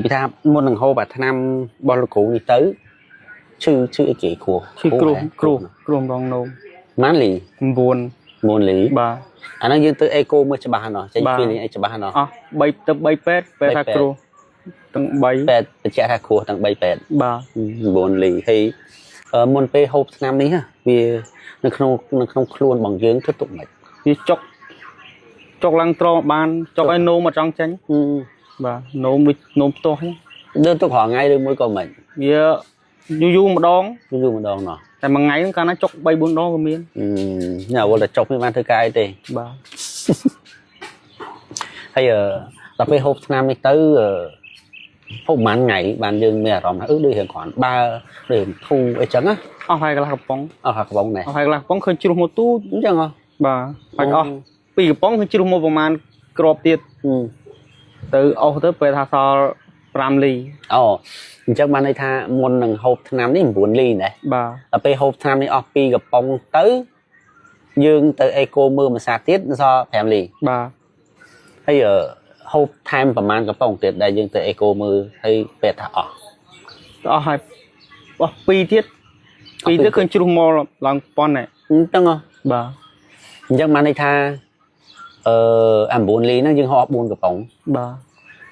ពីថាមុននឹងហូបអាថ្នាំបោះលោកគ្រូនេះទៅឈឺអីគេគ្រូគ្រូម្ដងនោមម៉ានលី9 លីបាទអាហ្នឹងយើងទៅអេកូមើលច្បាស់ណោះចេញពីនេះអីច្បាស់ណោះអស់3ទៅ3ពេទ្យពេទ្យថាគ្រូទាំង3ពេទ្យបញ្ជាក់ថាគ្រូទាំង3ពេទ្យបាទ9លីហើយមុនពេលហូបថ្នាំនេះវានៅក្នុងខ្លួនរបស់យើងធ្វើទុកមិនវាចុកឡើងត្រង់បានចុកឲ្យនោមមកចង់ចេញបាទនោមផ្ទាស់ដើរទុករាល់ថ្ងៃឬមួយក៏មិនវាយូរម្ដងណោះតែមួយថ្ងៃហ្នឹងកាលណាចុក3 4ដងក៏មានញ៉ាវល់តែចុកនេះបានធ្វើការអីទេបាទហើយដល់ពេលហូបថ្នាំនេះទៅហូបមួយថ្ងៃបានយើងមានអារម្មណ៍ថាដូចរៀងគ្រាន់បើដូចធូរអីចឹងណាអស់ហើយកន្លះកំប៉ុងអស់ហើយកន្លះកំប៉ុងណែអស់ហើយកន្លះកំប៉ុងឃើញជ្រុះមកទូចអញ្ចឹងហ៎បាទហើយអស់2កំប៉ុងឃើញជ្រុះមកប្រហែលក្របទៀតទៅអស់ទៅពេលថាសល់5លីអូអញ្ចឹងបានន័យថាមុននឹងហូបថ្នាំនេះ9លីណាបាទដល់ពេលហូបថ្នាំនេះអស់2កំប៉ុងទៅយើងទៅអេកូមើលមួយសាទៀតសល់5លីបាទហើយហូបថែមប្រហែលកំប៉ុងទៀតដែលយើងទៅអេកូមើលហើយពេលថាអស់ហើយអស់2ទៀតឃើញជ្រុះមកឡើងប៉ុនហ្នឹងអញ្ចឹងបាទអញ្ចឹងបានន័យថា9លីហ្នឹងយើងហូប4កំប៉ុងបាទ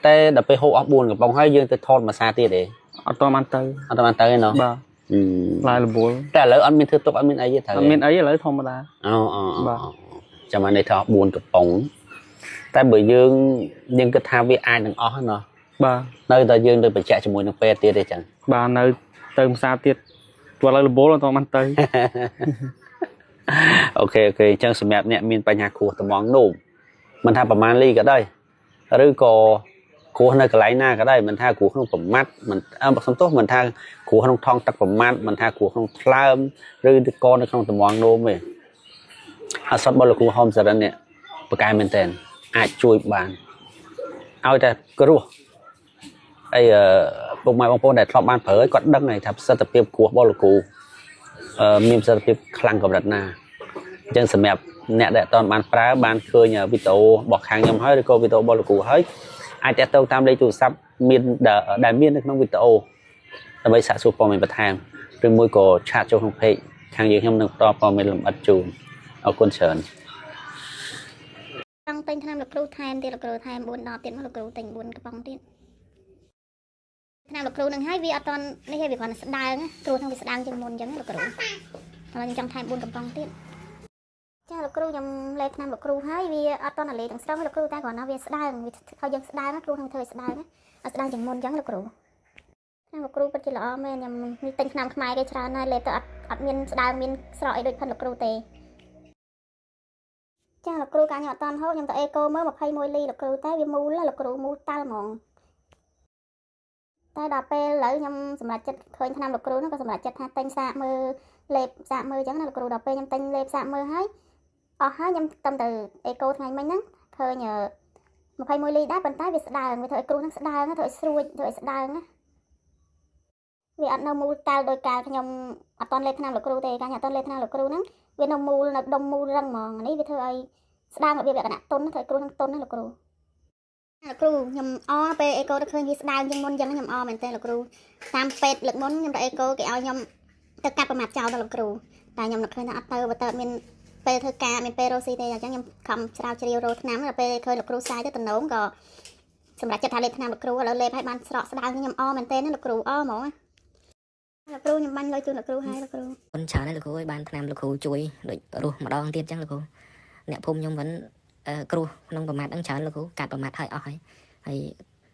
តែដល់ពេលហូបអស់4កំប៉ុងហើយយើងទៅថតមួយសាទៀតទេអត់បានទៅទេណោះបាទឡាយរវល់តែឥឡូវអត់មានធ្វើទុកអត់មានអីទេត្រូវអត់មានអីឥឡូវធម្មតាបាទចាំបានន័យថា4កំប៉ុងតែបើយើងគិតថាវាអាចនឹងអស់ណោះបាទនៅតែយើងទៅបញ្ជាក់ជាមួយនឹងពេទ្យទៀតទេចឹងបាទនៅទៅផ្សារទៀតព្រោះឥឡូវរវល់អត់បានទៅអូខេអញ្ចឹងសម្រាប់អ្នកមានបញ្ហាគ្រោះថ្មងនោមមិនថាប្រមាណលីក៏ដោយឬក៏គ្រោះនៅកន្លែងណាក៏ដោយមិនថាគ្រោះក្នុងប្រមាត់មិនសំទោសមិនថាគ្រោះក្នុងថងទឹកប្រមាត់មិនថាគ្រោះក្នុងថ្លើមឬក៏នៅក្នុងថ្មងនោមទេអសតបលគ្រូហមសរិននេះប្រកែមែនតើអាចជួយបានឲ្យតែគ្រោះហើយពុកម៉ែបងប្អូនដែលធ្លាប់បានប្រើគាត់ដឹងហើយថាប្រសិទ្ធភាពគ្រោះបលគ្រូមានប្រសិទ្ធភាពខ្លាំងកម្រិតណាអញ្ចឹងសម្រាប់អ្នកដែលអត់បានប្រើបានឃើញវីដេអូរបស់ខាងខ្ញុំហើយឬក៏វីដេអូរបស់លោកគ្រូហើយអាចតាក់ទងតាមលេខទូរស័ព្ទមានដែលមាននៅក្នុងវីដេអូដើម្បីសាកសួរព័ត៌មានបន្ថែមឬមួយក៏ឆាតចូលក្នុង page ខាងយើងខ្ញុំនឹងបន្តព័ត៌មានលម្អិតជូនអរគុណច្រើនចង់ទិញថ្នាំលោកគ្រូថែមទៀតលោកគ្រូថែម4 10ទៀតមកលោកគ្រូទិញ4កំប៉ុងទៀតថ្នាំលោកគ្រូនឹងហើយវាអត់តនេះហើយវាគ្រាន់តែស្ដើងគ្រូនឹងវាស្ដើងជាងមុនអញ្ចឹងលោកគ្រូឥឡូវខ្ញុំចង់ថែម4កំប៉ុងទៀតចាលោកគ្រូខ្ញុំលេខថ្នាំលោកគ្រូហើយវាអត់តលេខទាំងស្រុងលោកគ្រូតែគ្រាន់តែវាស្ដើងវាឲ្យយើងស្ដើងគ្រូនឹងធ្វើឲ្យស្ដើងឲ្យស្ដើងជាងមុនអញ្ចឹងលោកគ្រូថ្នាំលោកគ្រូពិតជាល្អមែនខ្ញុំទិញថ្នាំខ្មែរគេច្រើនហើយលេខទៅអត់មានស្ដើងមានស្រកអីដូចផិនលោកគ្រូទេចាលោកគ្រូកាលខ្ញុំអត់តហូបខ្ញុំទៅអេកូមើល21លីលោកគ្រូតែវាមូលលោកគ្រូមូលតាល់ហ្មងតែដល់ពេលឥឡូវខ្ញុំសម្រាប់ចិត្តឃើញថ្នាំលោកគ្រូហ្នឹងក៏សម្រាប់ចិត្តថាទិញសាកមើលលេបសាកមើលអញ្ចឹងណាលោកគ្រូដល់ពេលខ្ញុំទិញលេបសាកមើលហើយអស់ហើយខ្ញុំទៅអេកូថ្ងៃមិញហ្នឹងឃើញ21លីដែរប៉ុន្តែវាស្ដើងវាធ្វើឲ្យគ្រូហ្នឹងស្ដើងធ្វើឲ្យស្រួចធ្វើឲ្យស្ដើងណាវាអត់នៅមូលតាល់ដោយកាលខ្ញុំអត់តលេបថ្នាំលោកគ្រូទេកាលខ្ញុំអត់តលេបថ្នាំលោកគ្រូហ្នឹងវានៅមូលនៅដុំមូលរឹងហ្មងនេះវាធ្វើឲ្យស្ដើងរបៀបលក្ខណៈតុនធ្វើឲ្យគ្រូហ្នឹងតុនណាលោកគ្រូលោកគ្រូខ្ញុំពេលអេកូទៅឃើញវាស្ដើងជាងមុនអញ្ចឹងខ្ញុំមែនតើលោកគ្រូតាមពេទ្យលើកមុនខ្ញុំទៅអេកូគេឲ្យខ្ញុំទៅកាត់ប្រមាត់ចោលដល់លោកគ្រូតែខ្ញុំនឹកឃើញថាអត់ទៅបើតើមានពេលធ្វើការមានពេលរស់ស៊ីទេអញ្ចឹងខ្ញុំខំច្រាវជ្រាវរកថ្នាំដល់ពេលឃើញលោកគ្រូសាយទៅតំណងក៏សម្រាប់ចិត្តថាលេបថ្នាំលោកគ្រូឥឡូវលេបឲ្យបានស្រកស្ដើងខ្ញុំមែនតើណាលោកគ្រូហ្មងលោកគ្រូខ្ញុំបាញ់លុយជូនលោកគ្រូហើយលោកគ្រូគុណច្រើនលោកគ្រូឲ្យបានថ្នាំលោកគ្រូជួយដូចរស់ម្ដងទៀតអញ្ចឹងលោកគ្រូអ្នកភូមិខ្ញុំvẫnគ្រូក្នុងប្រមាត់ហ្នឹងច្រើនលោកគ្រូកាត់ប្រមាត់ឲ្យអស់ហើយ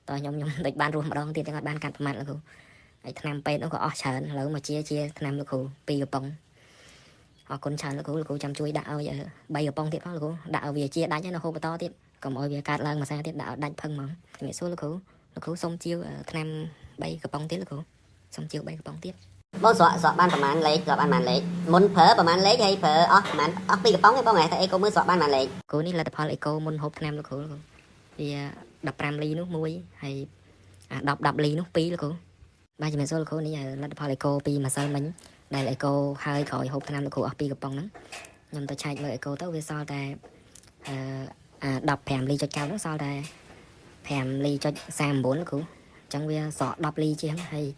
តើខ្ញុំដូចបានរស់ម្ដងទៀតចឹងអត់បានកាត់ប្រមាត់លោកគ្រូហើយថ្នាំពេទ្យនោះក៏អស់ច្រើនឥឡូវមកជាថ្នាំលោកគ្រូ2កំប៉ុងអរគុណច្រើនលោកគ្រូចាំជួយដាក់ឲ្យ3កំប៉ុងទៀតផងលោកគ្រូដាក់ឲ្យវាជាដាច់ហើយនៅហូបបន្តទៀតកុំឲ្យវាកើតឡើងមួយសាទៀតដាក់ឲ្យដាច់ផឹងហ្មងជំរាបសួរលោកគ្រូសុំជាវថ្នាំ3កំប៉ុងទៀតលោកគ្រូសុំជាវ3កំប៉ុងទៀតបងស្រក់បានប្រហែលលេខស្រក់បានប្រហែលលេខមុនប្រើប្រហែលលេខហើយប្រើអស់ប្រហែលអស់2កំប៉ុងទេបងហ៎តែអេកូមើលស្រក់បានប្រហែលលេខគ្រូនេះលទ្ធផលអេកូមុនហូបថ្នាំលោកគ្រូវា15លីនោះ1ហើយ10លីនោះ2លោកគ្រូបាទជំរាបសួរលោកគ្រូនេះលទ្ធផលអេកូពីម្សិលមិញដែលអេកូហើយក្រោយហូបថ្នាំលោកគ្រូអស់2កំប៉ុងហ្នឹងខ្ញុំទៅឆែកមើលអេកូទៅវាសល់តែ15លីចុច9ហ្នឹងសល់តែ5លីចុច39លោកគ្រូ chẳng vì sọ đập ly chứ hay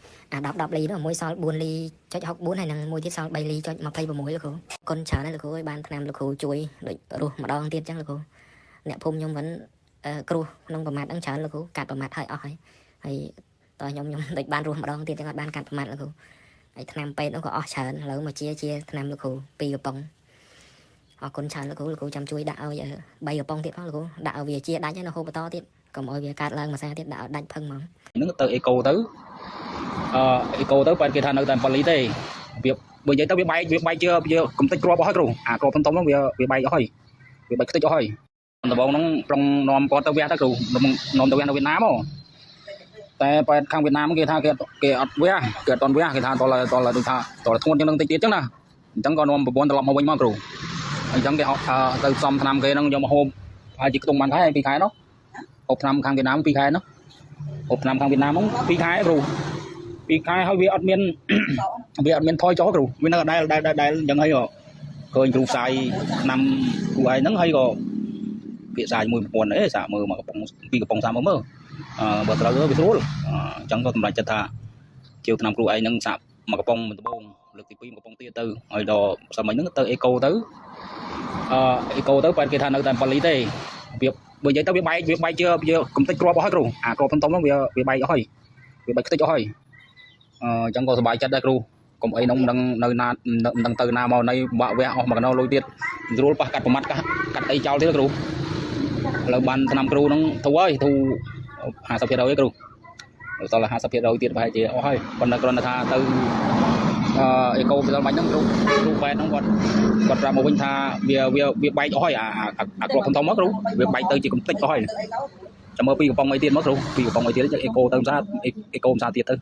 đập ly đó mỗi sao 4 ly cho học 4 hay là mỗi tiết sau 7 ly cho mà phay vào mỗi là cô con chờ này là cô ơi ban tham là cô chuối rồi ruột mà đo tiết chẳng là cô nè phun nhung vẫn cô nông bờ mặt đang chờ là cô cắt bờ mặt hơi ỏi hay tao nhung địch ban ruột mà đo tiết chẳng ban cắt bờ mặt là côไอ้ทนำไปแล้วก็ออกเชิญแล้วมาเชียทนำลูกครูปีกระป๋องออกคนเชิญลูกครูจำช่วยด่าเอาอย่าใบกระป๋องติดเพราะลูกครูด่าเอาเวียเชียได้ยังเราโคตรต่อติดก็มอยเวียการเลิงมาใส่ติดด่าดันพึ่งมั้ง nó từ eco tới bên kia thành ở tại Bali thế việc bây giờ tao biết bay chưa bây giờ cũng tích crop hết rồi crop phân tông nó việc bay thôi việc bay tích thôi tao bảo nó trong nòm con tao về tao rồi nòm tao về Việt Nam khôngแต่ไปข้างเวียดนามเมื่อกี้ท่าเกอดเวียเกิดตอนเวียคือท่าตอนละดูท่าตอนละทวนจังนึงติดจังนะจังก็นอมบนตลอดมาวิ่งมากรูจังแกtừซ้อมทำเกนั่งยอมมาโฮมพายจิกตรงมันท้ายปีขายเนาะอบทำข้างเวียดนามปีขายเนาะอบทำข้างเวียดนามมั้งปีขายรูปีขายให้เวียดเมียนเวียดเมียนทอยจ้อกรูเวียดนามได้ยังให้ก็เคยรูใส่นำกูไอ้นั่งให้ก็เปียใส่มือปวนเอ๊ะสามมือมากระป๋องปีกระป๋องสามมือบทเราก็ไปสู้จังก็ทำลายจัตตาเกี่ยวกับนำครูไอ้นั่งสับมากระป๋องมันตะบงเลือกตีปีมากระป๋องตีตื้อไอ้ดอสมัยนึงตื้อเอโก้ตื้อไปกี่ท่านở tại Bali thế việc bây giờ tao biết bay chưa bây giờ cũng tích crop hết rồi crop phân tông nó việc bay thôi việc bay tích thôi chẳng cóสบายจัดได้ครูก็ไอ้น้องดังตื่นนามาในบ่าวแวะออกมากันเอาลอยเตี้ยรู้ปะกัดประมัดกัดไอ้เจ้าที่ครูแล้วบันนำครูน้องทูหาสัพเพเราไอ้ครูตอนละหาสัพเพเราเตี้ยไปเจ้าให้คนนักเรียนท่าตื่นไอ้กูเป็นอะไรนั่งครูแฟนน้องกดรามาวิ่งท่าเบียใบจ้อยกรอบคนทองมั้งครูเบียใบตื่นchỉ cũng tíchจ้อยจะมาปีกับปองไอ้เตี้ยมั้งครูปีกับปองไอ้เตี้ยจะไอ้กูตื่นซาไอ้กูซาเตี้ยตื่น